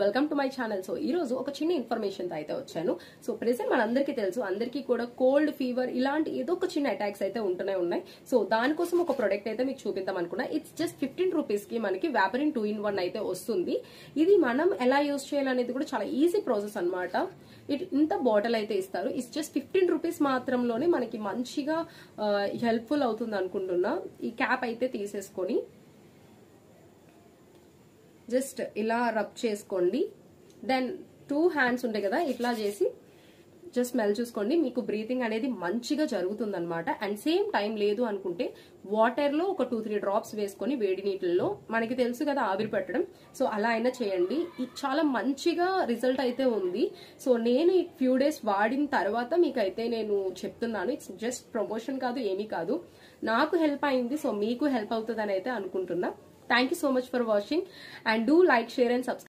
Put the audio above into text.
Welcome to my channel. So ఈ రోజు ఒక చిన్న ఇన్ఫర్మేషన్ తో అయితే వచ్చాను. సో ప్రెసెంట్ మనందరికీ తెలుసు, అందరికీ కూడా కోల్డ్ ఫీవర్ ఇలాంటి ఏదో ఒక చిన్న అటాక్స్ అయితే ఉంటూనే ఉన్నాయి. సో దానికోసం ఒక ప్రొడక్ట్ అయితే మీకు చూపిద్దాం అనుకున్నా. ఇట్స్ జస్ట్ 15 రూపీస్ కి మనకి వ్యాపరిన్ 2-in-1 అయితే వస్తుంది. ఇది మనం ఎలా యూజ్ చేయాలనేది కూడా చాలా ఈజీ ప్రాసెస్ అన్నమాట. ఇంత బాటిల్ అయితే ఇస్తారు. ఇట్స్ జస్ట్ 15 రూపీస్ మాత్రంలోనే మనకి మంచిగా హెల్ప్ఫుల్ అవుతుంది అనుకుంటున్నా. ఈ క్యాప్ అయితే తీసేసుకొని జస్ట్ ఇలా రబ్ చేసుకోండి. దెన్ 2 హ్యాండ్స్ ఉంటాయి కదా, ఇట్లా చేసి జస్ట్ స్మెల్ చూసుకోండి. మీకు బ్రీతింగ్ అనేది మంచిగా జరుగుతుంది అనమాట. అండ్ సేమ్ టైం లేదు అనుకుంటే వాటర్ లో ఒక 2-3 డ్రాప్స్ వేసుకొని వేడి నీటిల్లో, మనకి తెలుసు కదా ఆవిరి పెట్టడం, సో అలా అయినా చేయండి. చాలా మంచిగా రిజల్ట్ అయితే ఉంది. సో నేను ఈ ఫ్యూ డేస్ వాడిన తర్వాత మీకైతే నేను చెప్తున్నాను. ఇట్స్ జస్ట్ ప్రమోషన్ కాదు, ఏమీ కాదు. నాకు హెల్ప్ అయింది, సో మీకు హెల్ప్ అవుతుంది అని అయితే అనుకుంటున్నా. Thank you so much for watching and do like, share and subscribe.